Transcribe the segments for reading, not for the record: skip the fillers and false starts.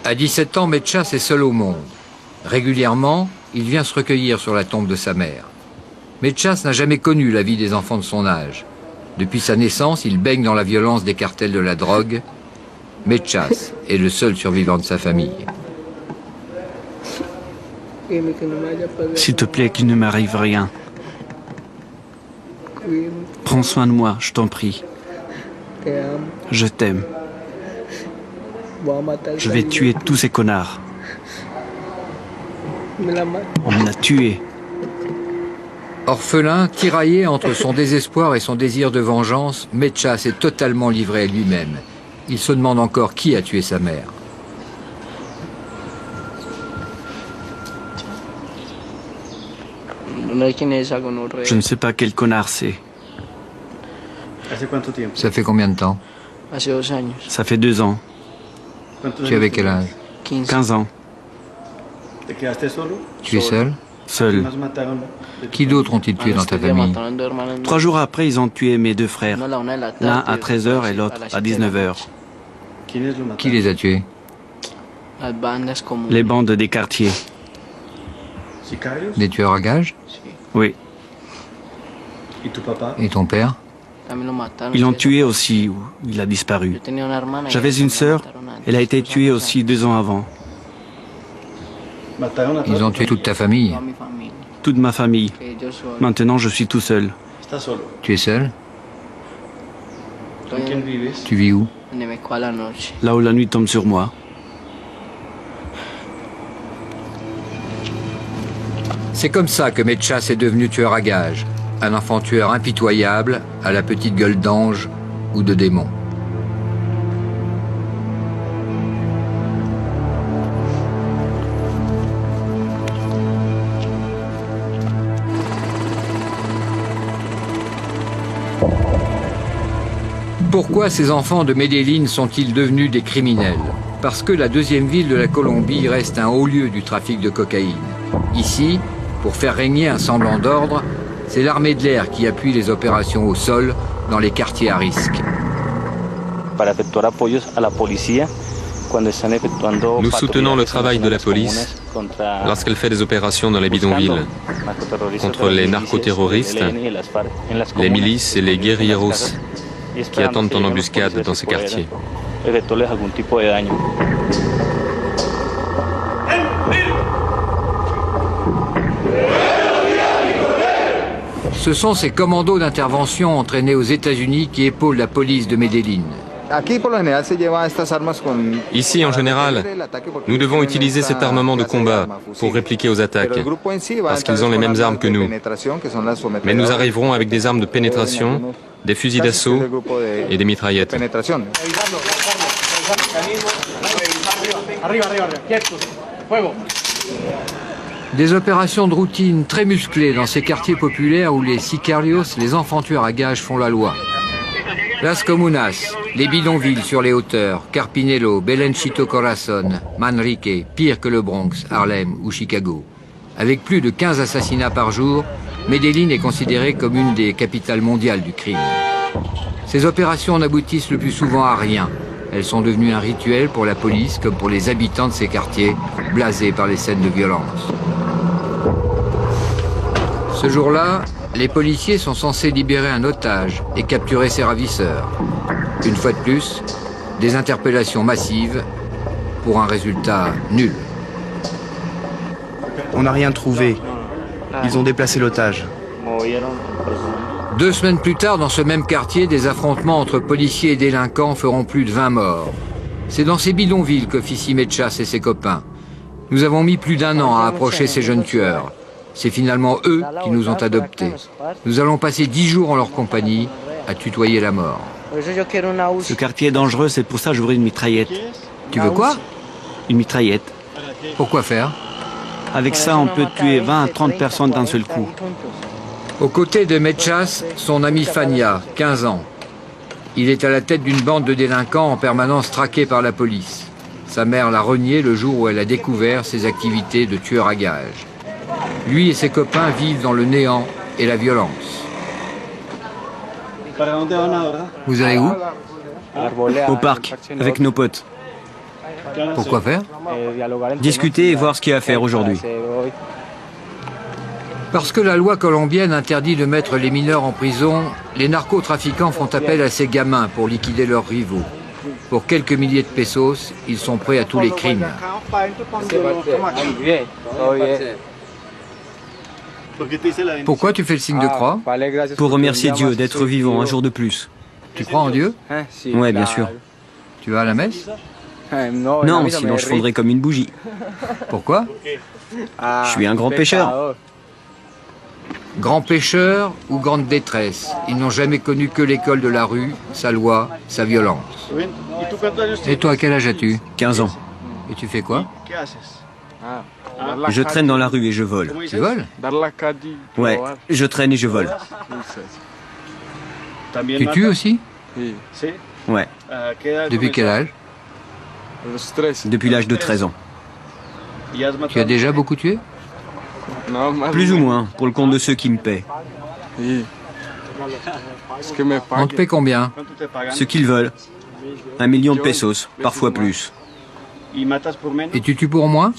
À 17 ans, Mechas est seul au monde. Régulièrement, il vient se recueillir sur la tombe de sa mère. Mechas n'a jamais connu la vie des enfants de son âge. Depuis sa naissance, il baigne dans la violence des cartels de la drogue. Mechas est le seul survivant de sa famille. S'il te plaît, qu'il ne m'arrive rien. Prends soin de moi, je t'en prie. Je t'aime. Je vais tuer tous ces connards. On me l'a tué. Orphelin, tiraillé entre son désespoir et son désir de vengeance, Mechas est totalement livré à lui-même. Il se demande encore qui a tué sa mère. Je ne sais pas quel connard c'est. Ça fait combien de temps? Ça fait 2 ans. Tu avais quel âge? 15 ans. Tu es seul? Seul. Qui d'autres ont-ils tué dans ta famille? 3 jours après, ils ont tué mes 2 frères. L'un à 13h et l'autre à 19h. Qui les a tués? Les bandes des quartiers. Des tueurs à gages? Oui. Et ton père? Ils l'ont tué aussi, ou il a disparu. J'avais une sœur, elle a été tuée aussi 2 ans avant. Ils ont tué toute ta famille? Toute ma famille. Maintenant, je suis tout seul. Tu es seul? Tu vis où? Là où la nuit tombe sur moi. C'est comme ça que Mechas est devenu tueur à gages. Un enfant tueur impitoyable, à la petite gueule d'ange ou de démon. Pourquoi ces enfants de Medellín sont-ils devenus des criminels? Parce que la deuxième ville de la Colombie reste un haut lieu du trafic de cocaïne. Ici, pour faire régner un semblant d'ordre, c'est l'armée de l'air qui appuie les opérations au sol dans les quartiers à risque. Nous soutenons le travail de la police lorsqu'elle fait des opérations dans les bidonvilles contre les narcoterroristes, les milices et les guerrilleros qui attendent en embuscade dans ces quartiers. Ce sont ces commandos d'intervention entraînés aux États-Unis qui épaulent la police de Medellín. Ici, en général, nous devons utiliser cet armement de combat pour répliquer aux attaques, parce qu'ils ont les mêmes armes que nous. Mais nous arriverons avec des armes de pénétration, des fusils d'assaut et des mitraillettes. Des opérations de routine très musclées dans ces quartiers populaires où les sicarios, les enfants tueurs à gages, font la loi. Las Comunas, les bidonvilles sur les hauteurs, Carpinello, Belenchito Corazon, Manrique, pire que le Bronx, Harlem ou Chicago. Avec plus de 15 assassinats par jour, Medellín est considérée comme une des capitales mondiales du crime. Ces opérations n'aboutissent le plus souvent à rien. Elles sont devenues un rituel pour la police comme pour les habitants de ces quartiers, blasés par les scènes de violence. Ce jour-là, les policiers sont censés libérer un otage et capturer ses ravisseurs. Une fois de plus, des interpellations massives pour un résultat nul. On n'a rien trouvé. Ils ont déplacé l'otage. 2 semaines plus tard, dans ce même quartier, des affrontements entre policiers et délinquants feront plus de 20 morts. C'est dans ces bidonvilles qu'officient Mechas et ses copains. Nous avons mis plus d'1 an à approcher ces jeunes tueurs. C'est finalement eux qui nous ont adoptés. Nous allons passer 10 jours en leur compagnie à tutoyer la mort. Ce quartier est dangereux, c'est pour ça que j'aurai une mitraillette. Tu veux quoi? Une mitraillette. Pourquoi faire? Avec ça, on peut tuer 20 à 30 personnes d'un seul coup. Aux côtés de Mechas, son ami Fania, 15 ans. Il est à la tête d'une bande de délinquants en permanence traqués par la police. Sa mère l'a renié le jour où elle a découvert ses activités de tueur à gages. Lui et ses copains vivent dans le néant et la violence. Vous allez où? Au parc, avec nos potes. Pourquoi faire? Discuter et voir ce qu'il y a à faire aujourd'hui. Parce que la loi colombienne interdit de mettre les mineurs en prison, les narcotrafiquants font appel à ces gamins pour liquider leurs rivaux. Pour quelques milliers de pesos, ils sont prêts à tous les crimes. Pourquoi tu fais le signe de croix? Pour remercier Dieu d'être vivant un jour de plus. Tu crois en Dieu? Ouais, bien sûr. Tu vas à la messe? Non, sinon je fondrais comme une bougie. Pourquoi? Je suis un grand pécheur. Grand pécheur ou grande détresse, ils n'ont jamais connu que l'école de la rue, sa loi, sa violence. Et toi, quel âge as-tu? 15 ans. Et tu fais quoi? Je traîne dans la rue et je vole. Tu voles? Ouais, je traîne et je vole. Tu tues aussi? Ouais, Depuis quel âge? depuis l'âge de 13 ans. Tu as déjà beaucoup tué? Plus ou moins, pour le compte de ceux qui me paient. On te paie combien? Ce qu'ils veulent. 1 million de pesos, parfois plus. Et tu tues pour moins?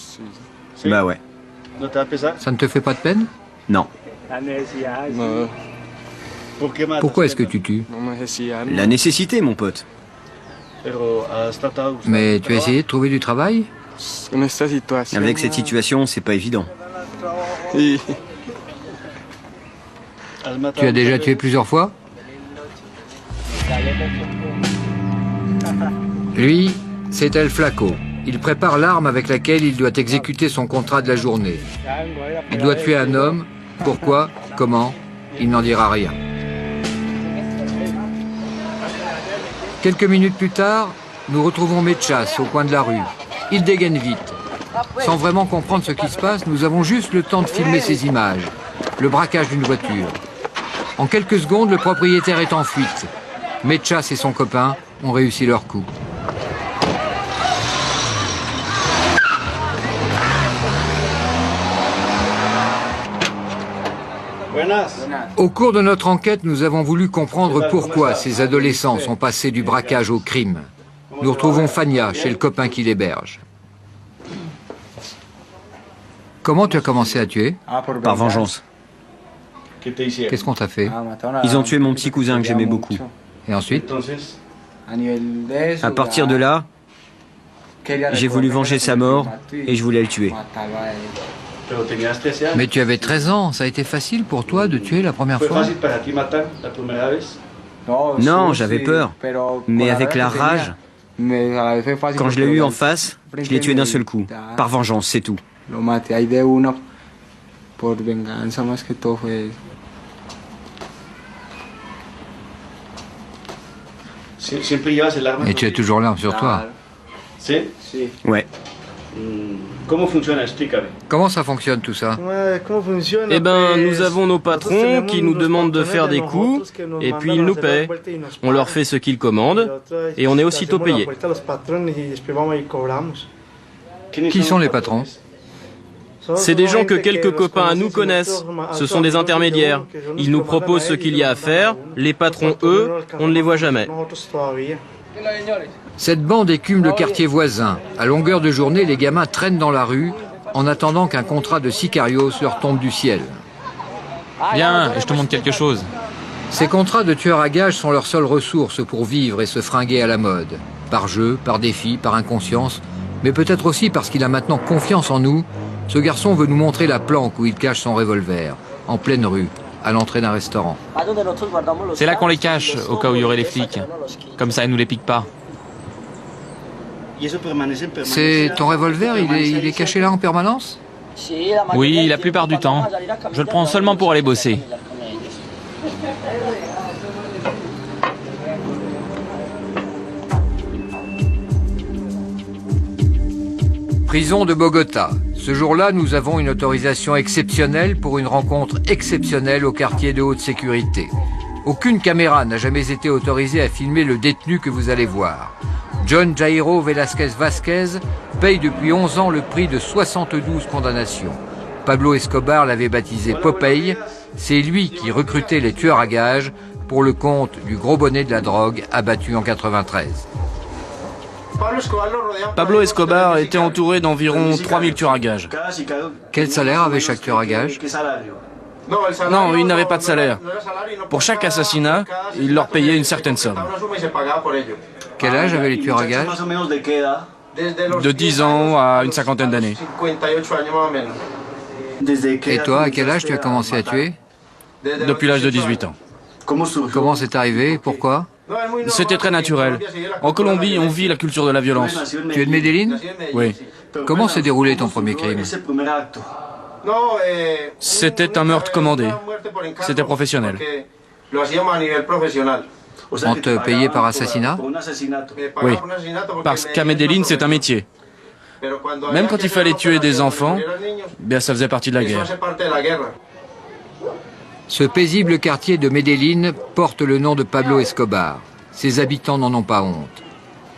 Bah ouais. Ça ne te fait pas de peine? Non. Pourquoi est-ce que tu tues? La nécessité, mon pote. Mais tu as essayé de trouver du travail? Avec cette situation, c'est pas évident. Tu as déjà tué plusieurs fois? Lui, c'est El Flaco. Il prépare l'arme avec laquelle il doit exécuter son contrat de la journée. Il doit tuer un homme. Pourquoi? Comment? Il n'en dira rien. Quelques minutes plus tard, nous retrouvons Mechas au coin de la rue. Il dégaine vite. Sans vraiment comprendre ce qui se passe, nous avons juste le temps de filmer ces images. Le braquage d'une voiture. En quelques secondes, le propriétaire est en fuite. Mechas et son copain ont réussi leur coup. Au cours de notre enquête, nous avons voulu comprendre pourquoi ces adolescents sont passés du braquage au crime. Nous retrouvons Fania chez le copain qui l'héberge. Comment tu as commencé à tuer? Par vengeance. Qu'est-ce qu'on t'a fait? Ils ont tué mon petit cousin que j'aimais beaucoup. Et ensuite? À partir de là, j'ai voulu venger sa mort et je voulais le tuer. Mais tu avais 13 ans, ça a été facile pour toi de tuer la première fois? Non, j'avais peur. Mais avec la rage, quand je l'ai eu en face, je l'ai tué d'un seul coup. Par vengeance, c'est tout. Et tu as toujours l'arme sur toi? Ouais. Comment ça fonctionne tout ça? Eh ben, nous avons nos patrons qui nous demandent de faire des coups, et puis ils nous paient. On leur fait ce qu'ils commandent, et on est aussitôt payé. Qui sont les patrons? C'est des gens que quelques copains à nous connaissent. Ce sont des intermédiaires. Ils nous proposent ce qu'il y a à faire. Les patrons, eux, on ne les voit jamais. Cette bande écume le quartier voisin. À longueur de journée, les gamins traînent dans la rue en attendant qu'un contrat de sicarios leur tombe du ciel. Viens, je te montre quelque chose. Ces contrats de tueurs à gages sont leur seule ressource pour vivre et se fringuer à la mode. Par jeu, par défi, par inconscience, mais peut-être aussi parce qu'il a maintenant confiance en nous, ce garçon veut nous montrer la planque où il cache son revolver, en pleine rue, à l'entrée d'un restaurant. C'est là qu'on les cache, au cas où il y aurait les flics. Comme ça, ils nous les piquent pas. C'est ton revolver, il est caché là en permanence? Oui, la plupart du temps. Je le prends seulement pour aller bosser. Prison de Bogota. Ce jour-là, nous avons une autorisation exceptionnelle pour une rencontre exceptionnelle au quartier de haute sécurité. Aucune caméra n'a jamais été autorisée à filmer le détenu que vous allez voir. John Jairo Velázquez Vázquez paye depuis 11 ans le prix de 72 condamnations. Pablo Escobar l'avait baptisé Popeye. C'est lui qui recrutait les tueurs à gages pour le compte du gros bonnet de la drogue abattu en 93. Pablo Escobar était entouré d'environ 3000 tueurs à gages. Quel salaire avait chaque tueur à gages? Non, il n'avait pas de salaire. Pour chaque assassinat, il leur payait une certaine somme. Quel âge avaient les tueurs à gages? De 10 ans à une cinquantaine d'années. Et toi, à quel âge tu as commencé à tuer? Depuis l'âge de 18 ans. Comment c'est arrivé? Pourquoi? C'était très naturel. En Colombie, on vit la culture de la violence. Tu es de Medellín? Oui. Comment s'est déroulé ton premier crime? C'était un meurtre commandé. C'était professionnel. On te payait par assassinat? Oui. Parce qu'à Medellín, c'est un métier. Même quand il fallait tuer des enfants, bien ça faisait partie de la guerre. Ce paisible quartier de Medellín porte le nom de Pablo Escobar. Ses habitants n'en ont pas honte.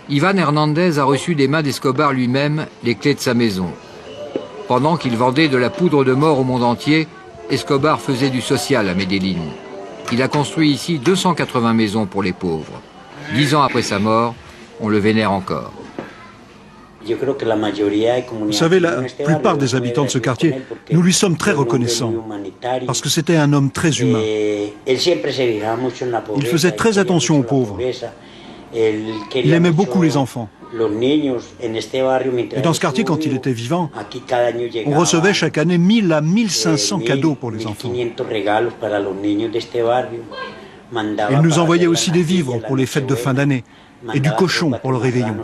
Ivan Hernandez a reçu des mains d'Escobar lui-même les clés de sa maison. Pendant qu'il vendait de la poudre de mort au monde entier, Escobar faisait du social à Medellín. Il a construit ici 280 maisons pour les pauvres. 10 ans après sa mort, on le vénère encore. Vous savez, la plupart des habitants de ce quartier, nous lui sommes très reconnaissants, parce que c'était un homme très humain. Il faisait très attention aux pauvres. Il aimait beaucoup les enfants. Et dans ce quartier, quand il était vivant, on recevait chaque année 1000 à 1500 cadeaux pour les enfants. Il nous envoyait aussi des vivres pour les fêtes de fin d'année et du cochon pour le réveillon.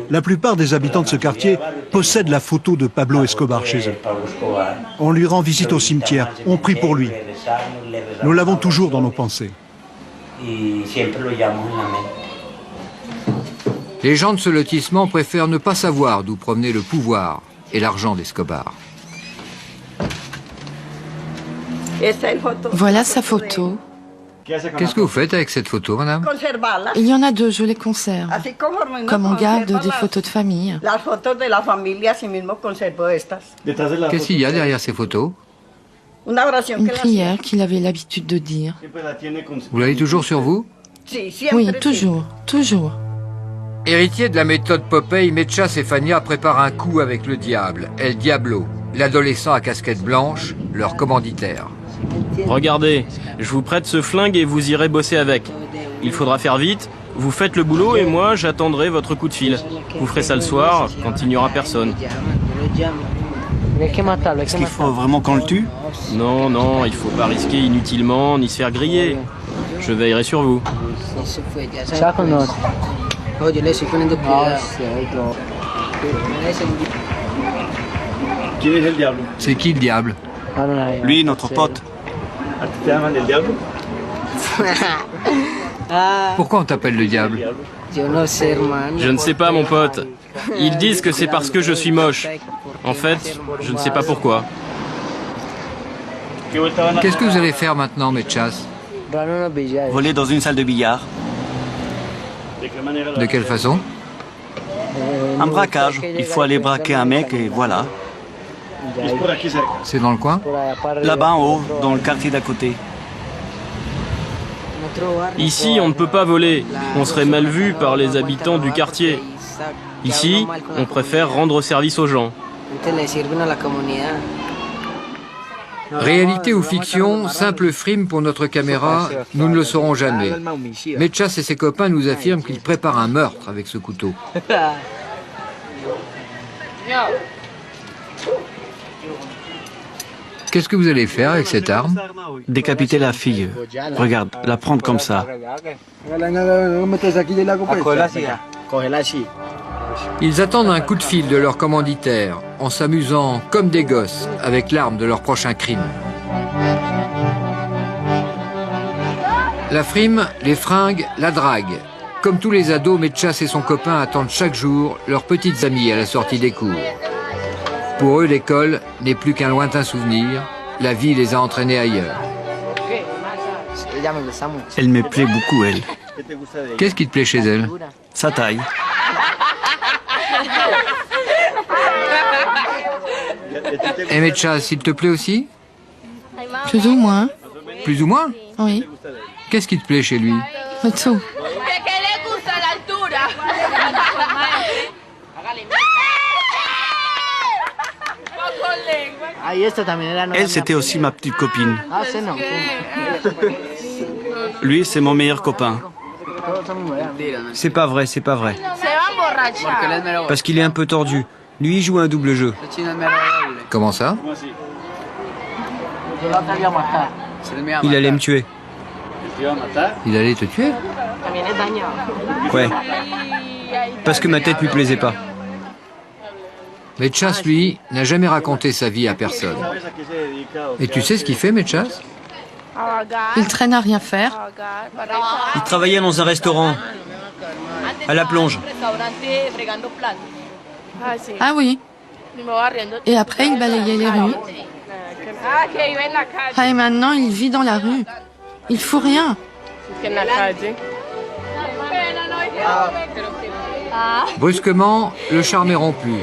La plupart des habitants de ce quartier possèdent la photo de Pablo Escobar chez eux. On lui rend visite au cimetière, on prie pour lui. Nous l'avons toujours dans nos pensées. Les gens de ce lotissement préfèrent ne pas savoir d'où provenait le pouvoir et l'argent d'Escobar. Voilà sa photo. Qu'est-ce que vous faites avec cette photo, madame? Il y en a deux, je les conserve. Comme on garde des photos de famille. Qu'est-ce qu'il y a derrière ces photos? Une prière qu'il avait l'habitude de dire. Vous l'avez toujours sur vous? Oui, toujours, toujours. Héritier de la méthode Popeye, Mecha Sefania prépare un coup avec le diable, El Diablo, l'adolescent à casquette blanche, leur commanditaire. Regardez, je vous prête ce flingue et vous irez bosser avec. Il faudra faire vite, vous faites le boulot et moi j'attendrai votre coup de fil. Vous ferez ça le soir, quand il n'y aura personne. Est-ce qu'il faut vraiment qu'on le tue? Non, non, il faut pas risquer inutilement ni se faire griller. Je veillerai sur vous. C'est qui le diable? Lui, notre pote. Pourquoi on t'appelle le diable? Je ne sais pas, mon pote. Ils disent que c'est parce que je suis moche. En fait, je ne sais pas pourquoi. Qu'est-ce que vous allez faire maintenant, Mechas? Voler dans une salle de billard. De quelle façon? Un braquage. Il faut aller braquer un mec et voilà. C'est dans le coin? Là-bas en haut, dans le quartier d'à côté. Ici, on ne peut pas voler. On serait mal vu par les habitants du quartier. Ici, on préfère rendre service aux gens. Réalité ou fiction, simple frime pour notre caméra, nous ne le saurons jamais. Mechas et ses copains nous affirment qu'ils préparent un meurtre avec ce couteau. Qu'est-ce que vous allez faire avec cette arme? Décapiter la fille. Regarde, la prendre comme ça. Ils attendent un coup de fil de leur commanditaire, en s'amusant comme des gosses avec l'arme de leur prochain crime. La frime, les fringues, la drague. Comme tous les ados, Mechas et son copain attendent chaque jour leurs petites amies à la sortie des cours. Pour eux, l'école n'est plus qu'un lointain souvenir. La vie les a entraînés ailleurs. Elle me plaît beaucoup, elle. Qu'est-ce qui te plaît chez elle? Sa taille. Et Mechas, s'il te plaît aussi? Plus ou moins, Plus ou moins? oui. Qu'est-ce qui te plaît chez lui? Tout. Elle, c'était aussi ma petite copine. Lui, c'est mon meilleur copain. C'est pas vrai, c'est pas vrai. Parce qu'il est un peu tordu. Lui, il joue un double jeu. Comment ça? Il allait me tuer. Il allait te tuer? Ouais. Parce que ma tête lui plaisait pas. Mechas, lui, n'a jamais raconté sa vie à personne. Et tu sais ce qu'il fait, Mechas? Il traîne à rien faire. Il travaillait dans un restaurant. À la plonge. Ah oui. Et après, il balayait les rues. Ah, et maintenant, il vit dans la rue. Il fout rien. Brusquement, le charme est rompu.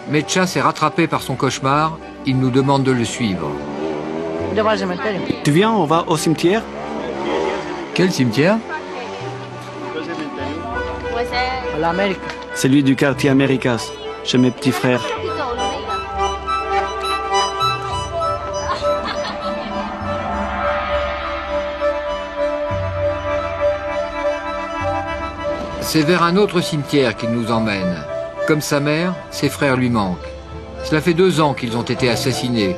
Mechas est rattrapé par son cauchemar. Il nous demande de le suivre. Tu viens, on va au cimetière? Quel cimetière? Celui du quartier Américas, chez mes petits frères. C'est vers un autre cimetière qu'il nous emmène. Comme sa mère, ses frères lui manquent. Cela fait 2 ans qu'ils ont été assassinés.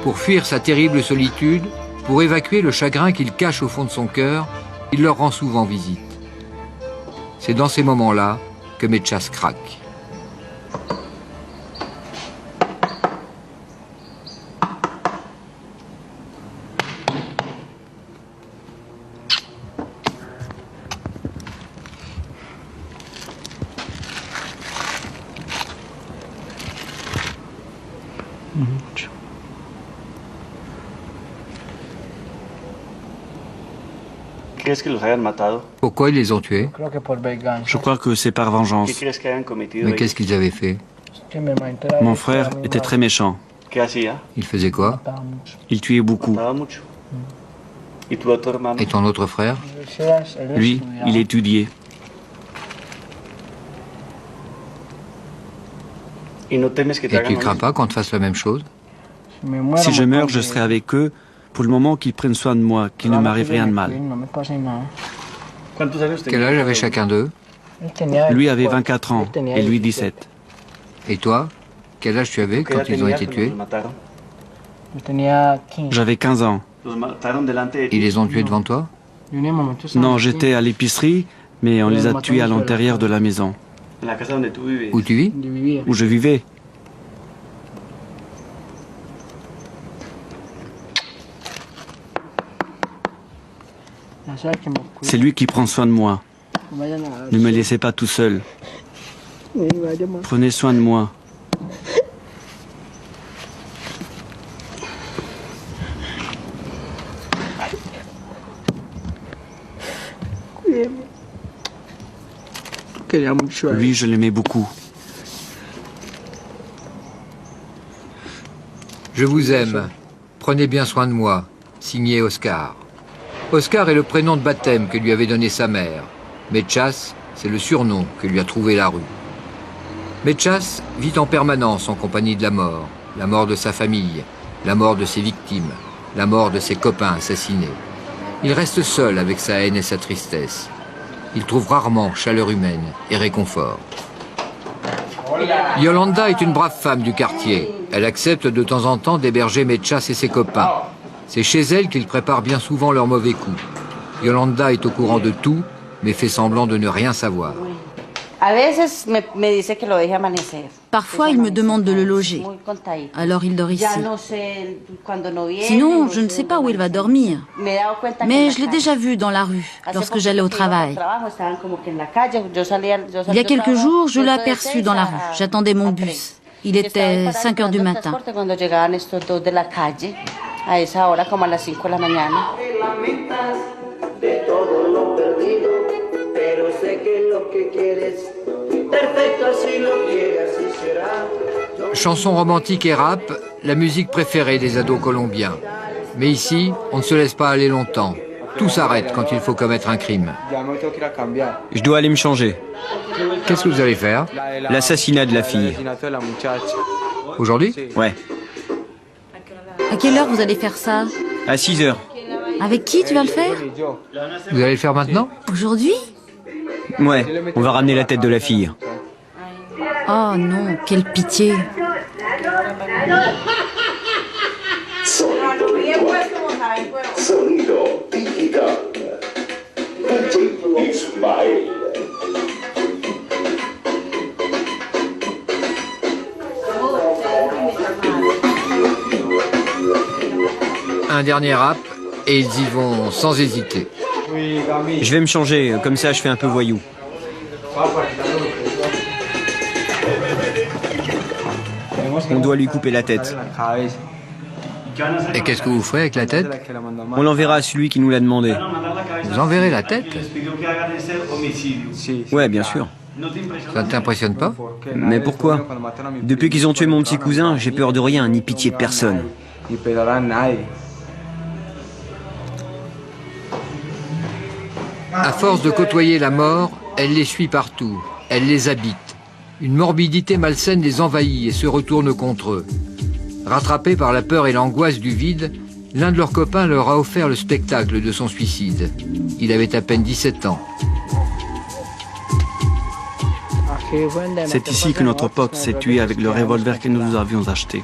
Pour fuir sa terrible solitude, pour évacuer le chagrin qu'il cache au fond de son cœur, il leur rend souvent visite. C'est dans ces moments-là que Mechas craque. Pourquoi ils les ont tués? Je crois que c'est par vengeance. Mais qu'est-ce qu'ils avaient fait? Mon frère était très méchant. Il faisait quoi? Il tuait beaucoup. Et ton autre frère? Lui, il étudiait. Et tu crains pas qu'on te fasse la même chose? Si je meurs, je serai avec eux. Pour le moment, qu'ils prennent soin de moi, qu'il ne m'arrive rien de mal. Quel âge avait chacun d'eux? Lui avait 24 ans et lui 17. Et toi? Quel âge tu avais quand ils ont été tués? J'avais 15 ans. Ils les ont tués devant toi? Non, j'étais à l'épicerie, mais on les a tués à l'intérieur de la maison. Où tu vis? Où je vivais. C'est lui qui prend soin de moi. Ne me laissez pas tout seul. Prenez soin de moi. Lui, je l'aimais beaucoup. Je vous aime. Prenez bien soin de moi. Signé Oscar. Oscar est le prénom de baptême que lui avait donné sa mère. Mechas, c'est le surnom que lui a trouvé la rue. Mechas vit en permanence en compagnie de la mort de sa famille, la mort de ses victimes, la mort de ses copains assassinés. Il reste seul avec sa haine et sa tristesse. Il trouve rarement chaleur humaine et réconfort. Yolanda est une brave femme du quartier. Elle accepte de temps en temps d'héberger Mechas et ses copains. C'est chez elle qu'ils préparent bien souvent leurs mauvais coups. Yolanda est au courant de tout, mais fait semblant de ne rien savoir. Parfois, il me demande de le loger. Alors il dort ici. Sinon, je ne sais pas où il va dormir. Mais je l'ai déjà vu dans la rue, lorsque j'allais au travail. Il y a quelques jours, je l'ai aperçu dans la rue. J'attendais mon bus. Il était 5 heures du matin. Chanson romantique et rap, la musique préférée des ados colombiens. Mais ici, on ne se laisse pas aller longtemps. Tout s'arrête quand il faut commettre un crime. Je dois aller me changer. Qu'est-ce que vous allez faire? L'assassinat de la fille. Aujourd'hui? Ouais. À quelle heure vous allez faire ça? À 6 heures. Avec qui tu vas le faire? Vous allez le faire maintenant? Aujourd'hui? Ouais, on va ramener la tête de la fille. Oh non, quelle pitié. Un dernier rap et ils y vont sans hésiter. Je vais me changer, comme ça je fais un peu voyou. On doit lui couper la tête. Et qu'est-ce que vous ferez avec la tête? On l'enverra à celui qui nous l'a demandé. Vous enverrez la tête? Ouais, bien sûr. Ça ne t'impressionne pas? Mais pourquoi? Depuis qu'ils ont tué mon petit cousin, j'ai peur de rien, ni pitié de personne. À force de côtoyer la mort, elle les suit partout, elle les habite. Une morbidité malsaine les envahit et se retourne contre eux. Rattrapés par la peur et l'angoisse du vide, l'un de leurs copains leur a offert le spectacle de son suicide. Il avait à peine 17 ans. C'est ici que notre pote s'est tué avec le revolver que nous avions acheté.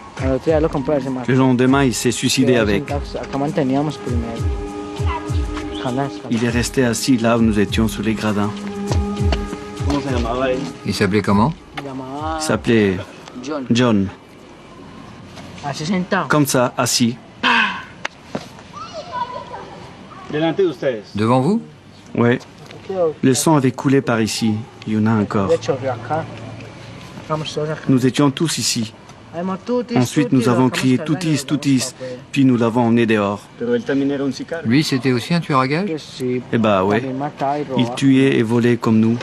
Le lendemain, il s'est suicidé avec. Il est resté assis là où nous étions sous les gradins. Il s'appelait comment? Il s'appelait John. Comme ça, assis. Devant vous? Ouais. Le sang avait coulé par ici. Il y en a encore. Nous étions tous ici. Ensuite, nous avons crié « Toutis, Toutis », puis nous l'avons emmené dehors. Lui, c'était aussi un tueur à gages? Eh bah ouais. Il tuait et volait comme nous.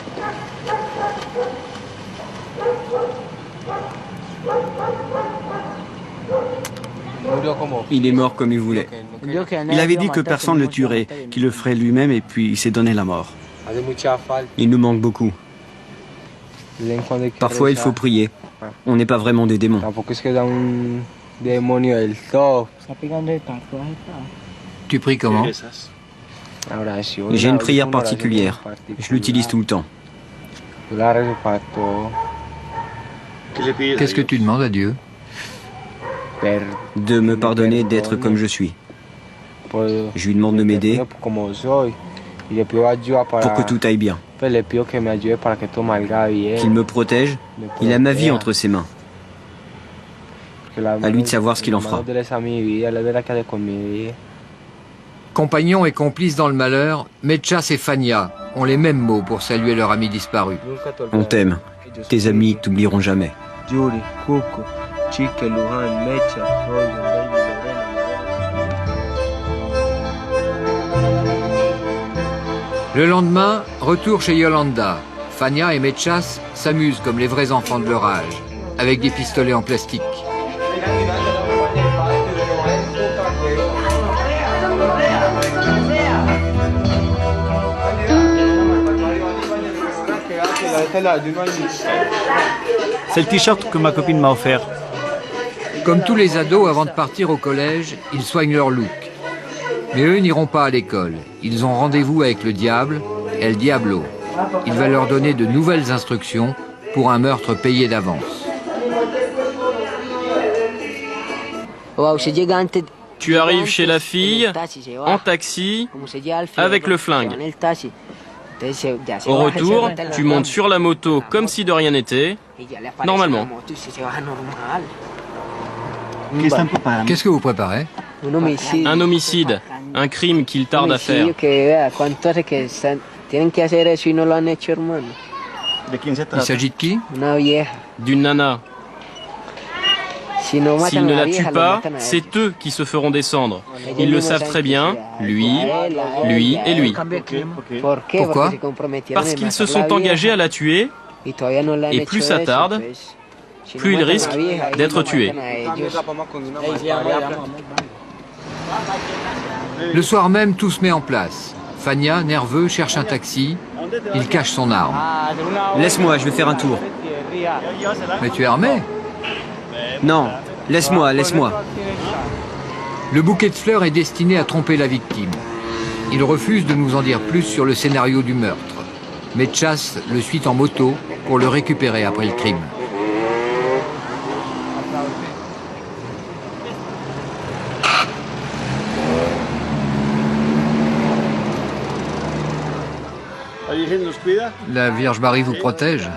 Il est mort comme il voulait. Il avait dit que personne ne le tuerait, qu'il le ferait lui-même et puis il s'est donné la mort. Il nous manque beaucoup. Parfois, il faut prier. On n'est pas vraiment des démons. Tu pries comment? J'ai une prière particulière. Je l'utilise tout le temps. Qu'est-ce que tu demandes à Dieu? De me pardonner d'être comme je suis. Je lui demande de m'aider pour que tout aille bien. Qu'il me protège. Il a ma vie entre ses mains. À lui de savoir ce qu'il en fera. Compagnons et complices dans le malheur, Mechas et Fania ont les mêmes mots pour saluer leur ami disparu. On t'aime. Tes amis t'oublieront jamais. Le lendemain, retour chez Yolanda. Fania et Mechas s'amusent comme les vrais enfants de leur âge, avec des pistolets en plastique. C'est le t-shirt que ma copine m'a offert. Comme tous les ados, avant de partir au collège, ils soignent leur look. Mais eux n'iront pas à l'école. Ils ont rendez-vous avec le diable, El Diablo. Il va leur donner de nouvelles instructions pour un meurtre payé d'avance. Tu arrives chez la fille, en taxi, avec le flingue. Au retour, tu montes sur la moto comme si de rien n'était, normalement. Qu'est-ce que vous préparez? Un homicide, un crime qu'il tarde à faire. Il s'agit de qui? D'une nana. S'ils ne la tuent pas, c'est eux qui se feront descendre. Ils le savent très bien, lui et lui. Pourquoi? Parce qu'ils se sont engagés à la tuer, et plus ça tarde, plus ils risquent d'être tués. Le soir même, tout se met en place. Fania, nerveux, cherche un taxi. Il cache son arme. Laisse-moi, je vais faire un tour. Mais tu es armé? Non, laisse-moi, laisse-moi. Le bouquet de fleurs est destiné à tromper la victime. Il refuse de nous en dire plus sur le scénario du meurtre. Mechas le suit en moto pour le récupérer après le crime. La Vierge Marie vous protège?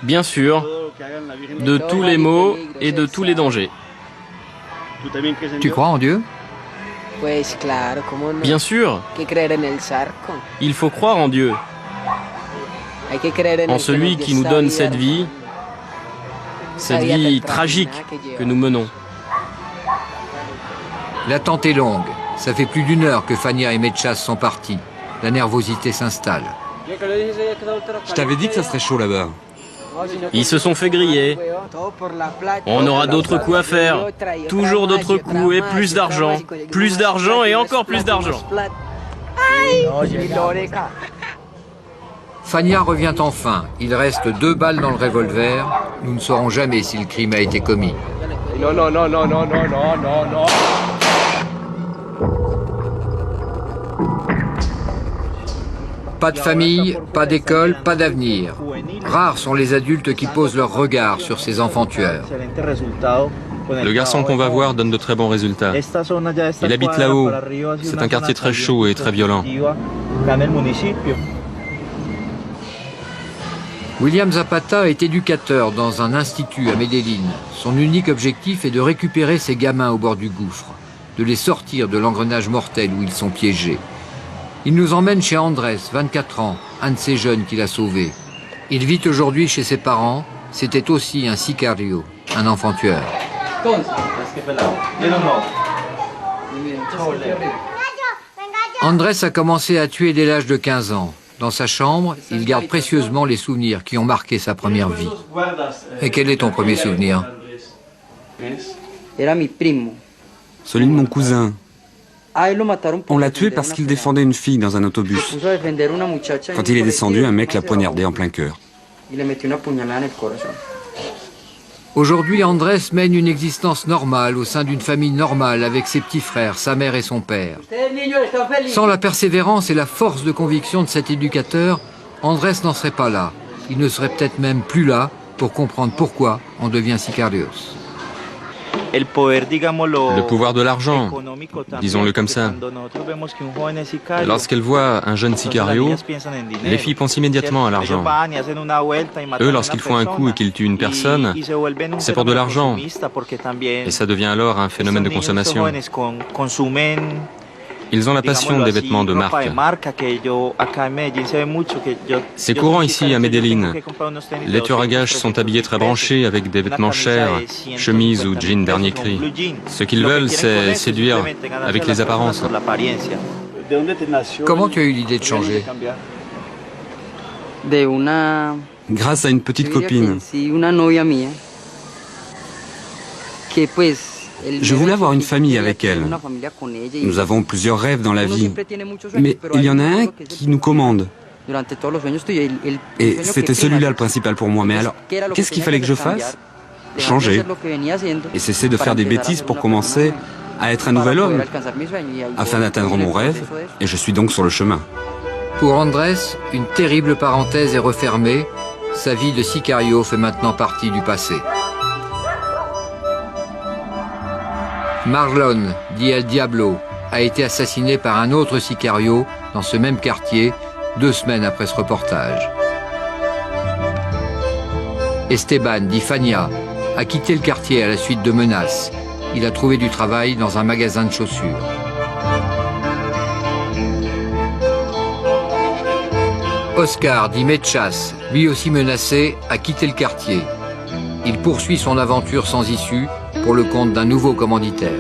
Bien sûr, de tous les maux et de tous les dangers. Tu crois en Dieu? Bien sûr, il faut croire en Dieu, en celui qui nous donne cette vie tragique que nous menons. L'attente est longue. Ça fait plus d'1 heure que Fania et Mechas sont partis. La nervosité s'installe. Je t'avais dit que ça serait chaud là-bas. Ils se sont fait griller. On aura d'autres coups à faire. Toujours d'autres coups et plus d'argent. Plus d'argent et encore plus d'argent. Fania revient enfin. Il reste 2 balles dans le revolver. Nous ne saurons jamais si le crime a été commis. Non, non, non, non, non, non, non, non, non. Pas de famille, pas d'école, pas d'avenir. Rares sont les adultes qui posent leur regard sur ces enfants tueurs. Le garçon qu'on va voir donne de très bons résultats. Il habite là-haut. C'est un quartier très chaud et très violent. William Zapata est éducateur dans un institut à Medellín. Son unique objectif est de récupérer ces gamins au bord du gouffre, de les sortir de l'engrenage mortel où ils sont piégés. Il nous emmène chez Andrés, 24 ans, un de ces jeunes qu'il a sauvés. Il vit aujourd'hui chez ses parents. C'était aussi un sicario, un enfant tueur. Andrés a commencé à tuer dès l'âge de 15 ans. Dans sa chambre, il garde précieusement les souvenirs qui ont marqué sa première vie. Et quel est ton premier souvenir? Celui de mon cousin. On l'a tué parce qu'il défendait une fille dans un autobus. Quand il est descendu, un mec l'a poignardé en plein cœur. Aujourd'hui, Andrés mène une existence normale au sein d'une famille normale avec ses petits frères, sa mère et son père. Sans la persévérance et la force de conviction de cet éducateur, Andrés n'en serait pas là. Il ne serait peut-être même plus là pour comprendre pourquoi on devient sicarios. Le pouvoir de l'argent, disons-le comme ça. Lorsqu'elles voient un jeune sicario, les filles pensent immédiatement à l'argent. Eux, lorsqu'ils font un coup et qu'ils tuent une personne, c'est pour de l'argent. Et ça devient alors un phénomène de consommation. Ils ont la passion des vêtements de marque. C'est courant ici à Medellín. Les tueurs à gages sont habillés très branchés avec des vêtements chers, chemises ou jeans dernier cri. Ce qu'ils veulent, c'est séduire avec les apparences. Comment tu as eu l'idée de changer? Grâce à une petite copine. Je voulais avoir une famille avec elle. Nous avons plusieurs rêves dans la vie, mais il y en a un qui nous commande. Et c'était celui-là le principal pour moi. Mais alors, qu'est-ce qu'il fallait que je fasse? Changer. Et cesser de faire des bêtises pour commencer à être un nouvel homme, afin d'atteindre mon rêve, et je suis donc sur le chemin. Pour Andrés, une terrible parenthèse est refermée. Sa vie de sicario fait maintenant partie du passé. Marlon, dit El Diablo, a été assassiné par un autre sicario dans ce même quartier 2 semaines après ce reportage. Esteban, dit Fania, a quitté le quartier à la suite de menaces. Il a trouvé du travail dans un magasin de chaussures. Oscar, dit Mechas, lui aussi menacé, a quitté le quartier. Il poursuit son aventure sans issue pour le compte d'un nouveau commanditaire.